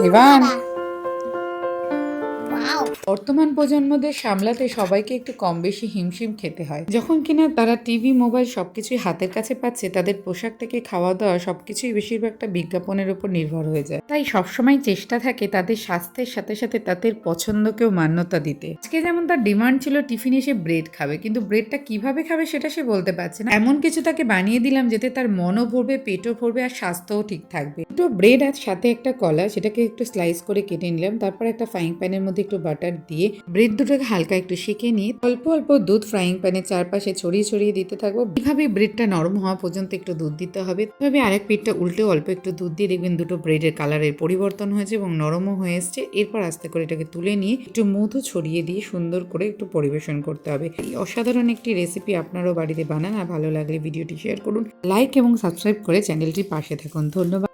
Ivan, wow. বর্তমান প্রজন্মদের সামলাতে সবাইকে একটু কম বেশি হিমশিম খেতে হয়। যখন কিনা তারা টিভি, মোবাইল সবকিছুই হাতের কাছে পাচ্ছে, তাদের পোশাক থেকে খাওয়া দাওয়া সবকিছুই বেশিরভাগটা বিজ্ঞাপনের উপর নির্ভর হয়ে যায়। তাই সবসময় চেষ্টা থাকে তাদের স্বাস্থ্যের সাথে সাথে তাদের পছন্দকেও মান্যতা দিতে। আজকে যেমন তার ডিমান্ড ছিল টিফিনে সে ব্রেড খাবে, কিন্তু ব্রেডটা কিভাবে খাবে সেটা সে বলতে পারছে না। এমন কিছু তাকে বানিয়ে দিলাম যাতে তার মনও ভরবে, পেটও ভরবে আর স্বাস্থ্যও ঠিক থাকবে। দুটো ব্রেড আর সাথে একটা কলা, সেটাকে একটু স্লাইস করে কেটে নিলাম। তারপর একটা ফ্রাইং প্যানের মধ্যে একটু বাটার দিয়ে ব্রেড দুটোকে হালকা একটু সেঁকে নিয়ে অল্প অল্প দুধ ফ্রাইং প্যানের চারপাশে ছড়িয়ে ছড়িয়ে দিতে থাকবো। এইভাবে ব্রেডটা নরম হওয়া পর্যন্ত একটু দুধ দিতে হবে। এভাবে আরেক পিঠটা উল্টে অল্প একটু দুধ দিয়ে দেখবেন দুটো ব্রেডের কালারের পরিবর্তন হয়েছে এবং নরমও হয়ে এসছে। এরপর আস্তে করে এটাকে তুলে নিয়ে একটু মধু ছড়িয়ে দিয়ে সুন্দর করে একটু পরিবেশন করতে হবে। এই অসাধারণ একটি রেসিপি আপনারাও বাড়িতে বানান, আর ভালো লাগলে ভিডিওটি শেয়ার করুন, লাইক এবং সাবস্ক্রাইব করে চ্যানেলটির পাশে থাকুন। ধন্যবাদ।